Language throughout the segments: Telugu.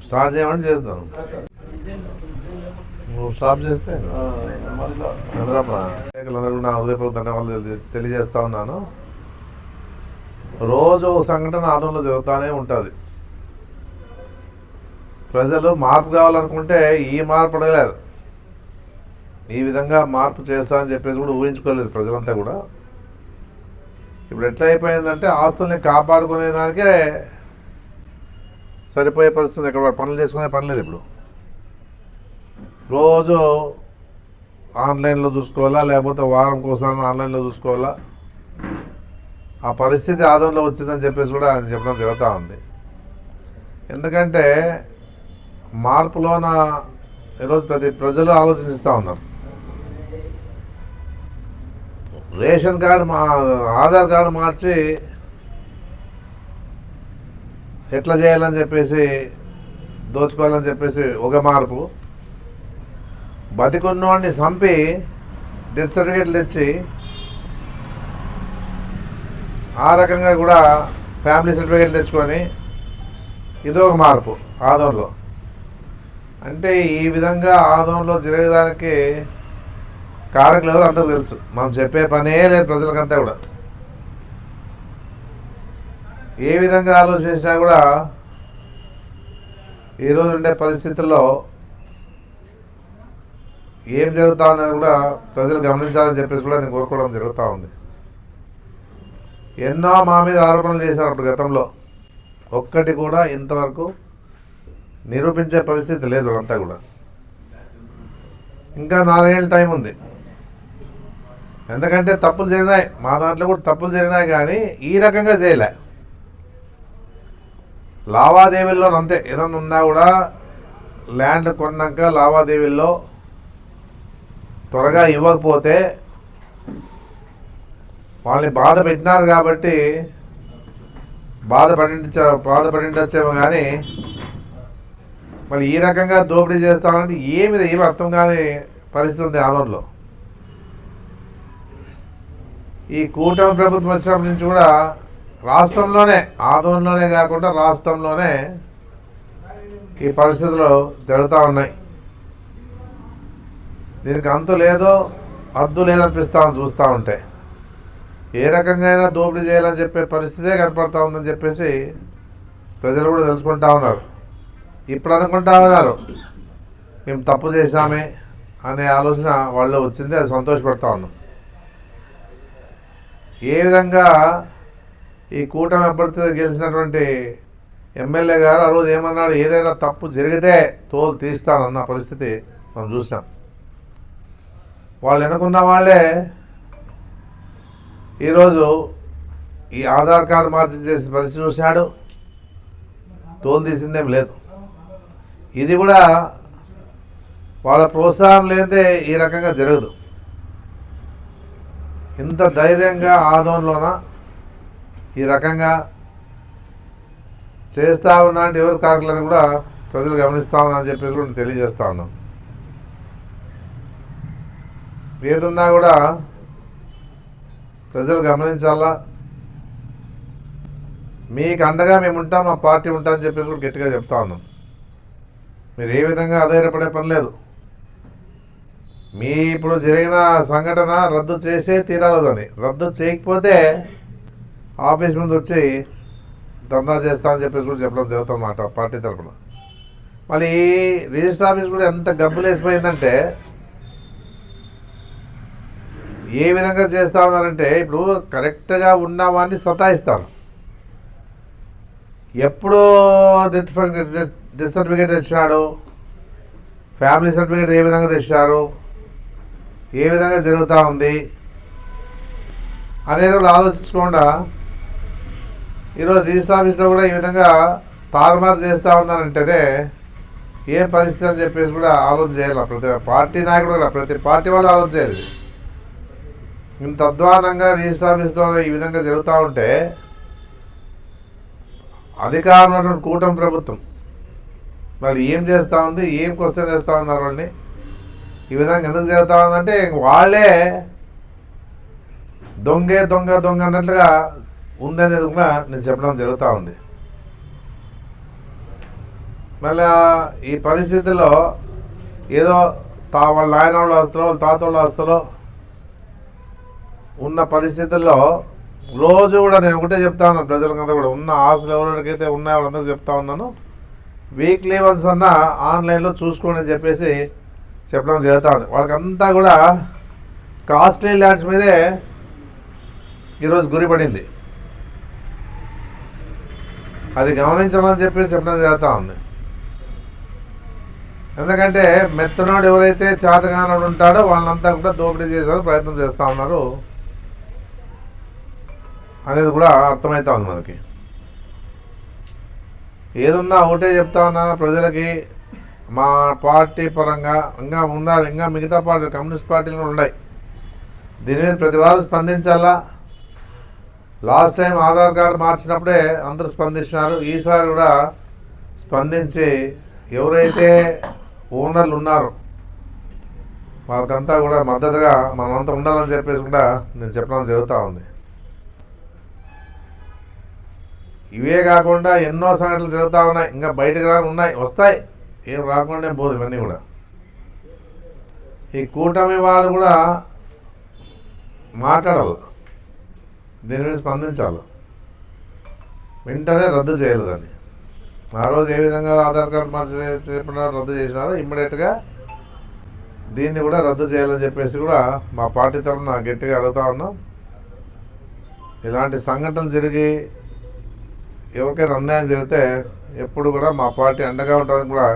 స్టార్ట్ చేయమని చేస్తాను. నువ్వు స్టాప్ చేస్తే అందరూ నా హృదయపూర్వక ధన్యవాదాలు తెలియజేస్తా ఉన్నాను. రోజు ఒక సంఘటన ఆదంలో జరుగుతూనే ఉంటుంది. ప్రజలు మార్పు కావాలనుకుంటే ఈ మార్పు అడగలేదు, ఈ విధంగా మార్పు చేస్తారని చెప్పేసి కూడా ఊహించుకోలేదు ప్రజలంతా కూడా. ఇప్పుడు ఎట్లా అయిపోయిందంటే ఆస్తుల్ని కాపాడుకునే దానికే సరిపోయే పరిస్థితి. ఎక్కడ పనులు చేసుకునే పని లేదు. ఇప్పుడు రోజు ఆన్లైన్లో చూసుకోవాలా, లేకపోతే వారం కోసం ఆన్లైన్లో చూసుకోవాలా. ఆ పరిస్థితి ఆదంలో వచ్చిందని చెప్పేసి కూడా ఆయన చెప్పడం జరుగుతూ ఉంది. ఎందుకంటే మార్పులోన ఈరోజు ప్రజలు ఆలోచిస్తూ ఉన్నారు. రేషన్ కార్డు ఆధార్ కార్డు మార్చి ఎట్లా చేయాలని చెప్పేసి దోచుకోవాలని చెప్పేసి ఒక మార్పు, బతికున్నవాడిని చంపి డెత్ సర్టిఫికేట్లు తెచ్చి ఆ రకంగా కూడా ఫ్యామిలీ సర్టిఫికేట్లు తెచ్చుకొని ఇదొక మార్పు ఆదంలో. అంటే ఈ విధంగా ఆదంలో జరిగేదానికి కారకులు ఎవరు అందరూ తెలుసు. మనం చెప్పే పనే లేదు ప్రజలకంతా కూడా. ఏ విధంగా ఆలోచించినా కూడా ఈరోజు ఉండే పరిస్థితుల్లో ఏం జరుగుతా ఉన్నది కూడా ప్రజలు గమనించాలని చెప్పేసి కూడా నేను కోరుకోవడం జరుగుతూ ఉంది. ఎన్నో మా మీద ఆరోపణలు చేశారు అప్పుడు గతంలో, ఒక్కటి కూడా ఇంతవరకు నిరూపించే పరిస్థితి లేదు. అంతా కూడా ఇంకా 4 ఏళ్ళ టైం ఉంది. ఎందుకంటే తప్పులు జరిగినాయి, మా దాంట్లో కూడా తప్పులు జరిగినాయి, కానీ ఈ రకంగా చేయలే. లావాదేవీల్లో అంతే, ఏదైనా ఉన్నా కూడా ల్యాండ్ కొన్నాక లావాదేవీల్లో త్వరగా ఇవ్వకపోతే వాళ్ళని బాధ పెట్టినారు కాబట్టి బాధపడించచ్చేమో, కానీ మళ్ళీ ఈ రకంగా దోపిడీ చేస్తామంటే ఏమి అర్థం కాని పరిస్థితి ఉంది ఆదంలో. ఈ కూటమి ప్రభుత్వం వచ్చినప్పటి నుంచి కూడా రాష్ట్రంలోనే, ఆదంలోనే కాకుండా రాష్ట్రంలోనే ఈ పరిస్థితులు జరుగుతూ ఉన్నాయి. దీనికి అంతు లేదో అద్దు లేదనిపిస్తామని చూస్తూ ఉంటే. ఏ రకంగా అయినా దోపిడీ చేయాలని చెప్పే పరిస్థితే కనపడతా ఉందని చెప్పేసి ప్రజలు కూడా తెలుసుకుంటా ఉన్నారు. ఇప్పుడు అనుకుంటా ఉన్నారు మేము తప్పు చేశామే అనే ఆలోచన వాళ్ళు వచ్చింది, అది సంతోషపడతా ఉన్నాం. ఏ విధంగా ఈ కూటమి అభ్యర్థి గెలిచినటువంటి ఎమ్మెల్యే గారు ఆ రోజు ఏమన్నాడు, ఏదైనా తప్పు జరిగితే తోలు తీస్తానన్న పరిస్థితి మనం చూసాం. వాళ్ళు ఎన్నుకున్న వాళ్ళే ఈరోజు ఈ ఆధార్ కార్డు మార్చి చేసే పరిస్థితి చూశాడు, తోలు తీసిందేం లేదు. ఇది కూడా వాళ్ళ ప్రోత్సాహం లేదే ఈ రకంగా జరగదు. ఇంత ధైర్యంగా ఆదంలోన ఈ రకంగా చేస్తూ ఉన్నా అంటే ఎవరు కారకులని కూడా ప్రజలు గమనిస్తూ ఉన్నారని చెప్పేసి కూడా తెలియజేస్తూ ఉన్నాం. ఏదున్నా కూడా ప్రజలు గమనించాలా. మీకు అండగా మేము ఉంటాం, మా పార్టీ ఉంటామని చెప్పేసి కూడా గట్టిగా చెప్తా ఉన్నాం. మీరు ఏ విధంగా అధైర్యపడే పని లేదు. మీ ఇప్పుడు జరిగిన సంఘటన రద్దు చేసే తీరాలని, రద్దు చేయకపోతే ఆఫీస్ ముందు వచ్చి ధర్నా చేస్తామని చెప్పేసి కూడా చెప్పడం జరుగుతుందన్నమాట పార్టీ తరఫున. మళ్ళీ ఈ రిజిస్టర్ ఆఫీస్ కూడా ఎంత గబ్బులు వేసిపోయిందంటే ఏ విధంగా చేస్తూ ఉన్నారంటే, ఇప్పుడు కరెక్ట్గా ఉన్నవాడిని సతాయిస్తారు. ఎప్పుడో డెత్ సర్టిఫికేట్ తెచ్చినాడు, ఫ్యామిలీ సర్టిఫికేట్ ఏ విధంగా తెచ్చారు, ఏ విధంగా జరుగుతూ ఉంది అనేది కూడా ఆలోచించకుండా ఈరోజు రిజిస్టర్ ఆఫీస్లో కూడా ఈ విధంగా తారుమారు చేస్తూ ఉన్నారంటేనే ఏం పరిస్థితి అని చెప్పేసి కూడా ఆలోచన చేయాలి. ప్రతి పార్టీ నాయకుడు కూడా, ప్రతి పార్టీ వాళ్ళు ఆలోచన చేయాలి. ఇంత అధ్వానంగా రిజిస్టర్ ఆఫీస్లో ఈ విధంగా జరుగుతూ ఉంటే అధికారంలో ఉన్నటువంటి కూటమి ప్రభుత్వం వాళ్ళు ఏం చేస్తూ ఉంది, ఏం క్వశ్చన్ చేస్తూ ఉన్నారు వాళ్ళని, ఈ విధంగా ఎందుకు జరుగుతూ ఉందంటే వాళ్ళే దొంగ అన్నట్లుగా ఉందనేది కూడా నేను చెప్పడం జరుగుతూ ఉంది. మళ్ళీ ఈ పరిస్థితుల్లో ఏదో వాళ్ళ నాయన వాళ్ళ ఆస్తులో వాళ్ళ తాత వాళ్ళ ఆస్తులో ఉన్న పరిస్థితుల్లో రోజు కూడా నేను ఒకటే చెప్తా ఉన్నాను ప్రజలకంతా కూడా, ఉన్న ఆస్తులు ఎవరికైతే ఉన్నాయో వాళ్ళందరూ చెప్తా ఉన్నాను, వీక్లీ వన్స్ అన్నా ఆన్లైన్లో చూసుకోండి అని చెప్పేసి చెప్పడం జరుగుతూ ఉంది. వాళ్ళకంతా కూడా కాస్ట్లీ ల్యాండ్స్ మీదే ఈరోజు గురి పడింది. అది గమనించాలని చెప్పేసి చెప్పడం జరుగుతూ ఉంది. ఎందుకంటే మెత్తనోడు ఎవరైతే చేతగానోడు ఉంటాడో వాళ్ళంతా కూడా దోపిడీ చేసేందుకు ప్రయత్నం చేస్తూ ఉన్నారు అనేది కూడా అర్థమవుతా ఉంది మనకి. ఏదున్నా ఒకటే చెప్తా ఉన్నా ప్రజలకి, మా పార్టీ పరంగా ఇంకా మిగతా పార్టీ కమ్యూనిస్ట్ పార్టీలు కూడా ఉన్నాయి, దీని మీద ప్రతి వారు స్పందించాలా. లాస్ట్ టైం ఆధార్ కార్డు మార్చినప్పుడే అందరూ స్పందించినారు, ఈసారి కూడా స్పందించి ఎవరైతే ఓనర్లు ఉన్నారో వాళ్ళకంతా కూడా మద్దతుగా మనమంతా ఉండాలని చెప్పేసి కూడా నేను చెప్పడం జరుగుతూ ఉంది. ఇవే కాకుండా ఎన్నో సంఘటనలు జరుగుతూ ఉన్నాయి, ఇంకా బయటకు ఉన్నాయి, వస్తాయి, ఏం రాకుండా పోదు ఇవన్నీ కూడా. ఈ కూటమి వాళ్ళు కూడా మాట్లాడరు, దీని మీద స్పందించాలి, వెంటనే రద్దు చేయాలి దాన్ని. ఆ రోజు ఏ విధంగా ఆధార్ కార్డు మార్చి చెప్పినారో రద్దు చేసినారో ఇమ్మీడియట్గా దీన్ని కూడా రద్దు చేయాలని చెప్పేసి కూడా మా పార్టీ తరఫున గట్టిగా అడుగుతా ఉన్నాం. ఇలాంటి సంఘటనలు జరిగి ఎవరికైనా అన్యాయం జరిగితే ఎప్పుడు కూడా మా పార్టీ అండగా ఉంటుందని కూడా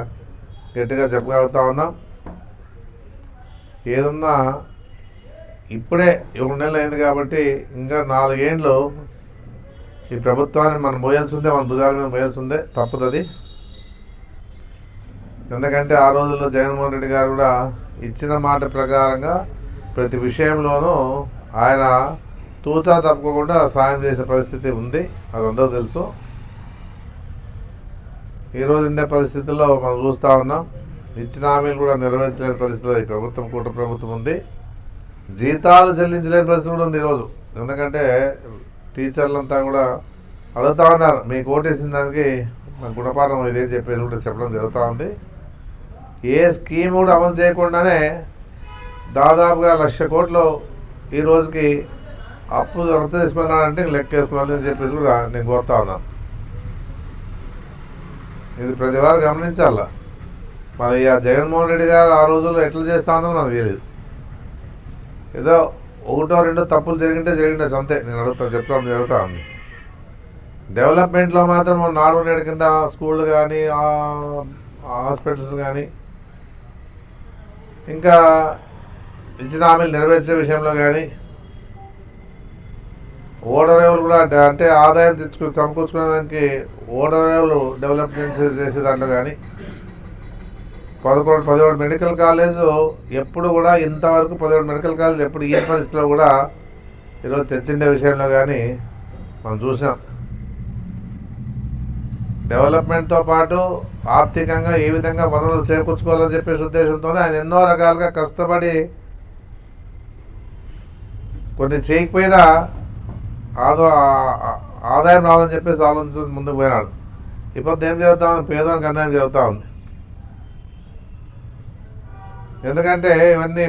గట్టిగా చెప్పగలుగుతా ఉన్నాం. ఏదన్నా ఇప్పుడే 7 నెలలు అయింది కాబట్టి ఇంకా 4 ఏళ్ళు ఈ ప్రభుత్వాన్ని మనం మోయాల్సిందే, మన భుజాల మీద మోయాల్సిందే, తప్పదు. ఎందుకంటే ఆ రోజుల్లో జగన్మోహన్ రెడ్డి గారు కూడా ఇచ్చిన మాట ప్రకారంగా ప్రతి విషయంలోనూ ఆయన తూచా తప్పకుండా సాయం చేసే పరిస్థితి ఉంది, అది అందరూ తెలుసు. ఈరోజు ఉండే పరిస్థితుల్లో మనం చూస్తూ ఉన్నాం, ఇచ్చిన హామీలు కూడా నెరవేర్చలేని పరిస్థితిలో ఈ ప్రభుత్వం, కూట ప్రభుత్వం ఉంది. జీతాలు చెల్లించలేని పరిస్థితి కూడా ఉంది ఈరోజు. ఎందుకంటే టీచర్లంతా కూడా అడుగుతూ ఉన్నారు, మీకు ఓటేసిన దానికి మన గుణపాఠం ఇదేం చెప్పేసి కూడా చెప్పడం జరుగుతూ ఉంది. ఏ స్కీమ్ కూడా అమలు చేయకుండానే దాదాపుగా 1,00,000 కోట్లు ఈ రోజుకి అప్పు తీసుకున్నాడంటే లెక్క వేసుకోవాలని చెప్పేసి కూడా నేను కోరుతా ఉన్నాను. ఇది ప్రతి వారు గమనించాల. మరి ఆ జగన్మోహన్ రెడ్డి గారు ఆ రోజుల్లో ఎట్లా చేస్తా ఉందో నాకు తెలియదు. ఏదో 1-2 తప్పులు జరిగింటే అంతే, నేను చెప్పడం జరుగుతూ ఉంది. డెవలప్మెంట్లో మాత్రం నాడు నేడు కింద స్కూళ్ళు కానీ హాస్పిటల్స్ కానీ ఇంకా ఇచ్చిన హామీలు నెరవేర్చే విషయంలో కానీ ఓడరేవులు కూడా అంటే ఆదాయం సమకూర్చుకునేదానికి ఓడరేవులు డెవలప్మెంట్ చేసే దాంట్లో కానీ 17 మెడికల్ కాలేజ్ ఎప్పుడు కూడా ఇంతవరకు 17 మెడికల్ కాలేజ్ ఎప్పుడు ఈ పరిస్థితిలో కూడా ఈరోజు చర్చించే విషయంలో కానీ మనం చూసాం. డెవలప్మెంట్తో పాటు ఆర్థికంగా ఏ విధంగా వనరులు చేకూర్చుకోవాలని చెప్పేసి ఉద్దేశంతోనే ఆయన ఎన్నో రకాలుగా కష్టపడి కొన్ని చేయకపోయినా ఆదాయం రావాలని చెప్పేసి ఆలోచన ముందుకు పోయినాడు. ఇప్పుడు ఏం జరుగుతామని పేదవానికి అన్యాయం జరుగుతూ ఉంది. ఎందుకంటే ఇవన్నీ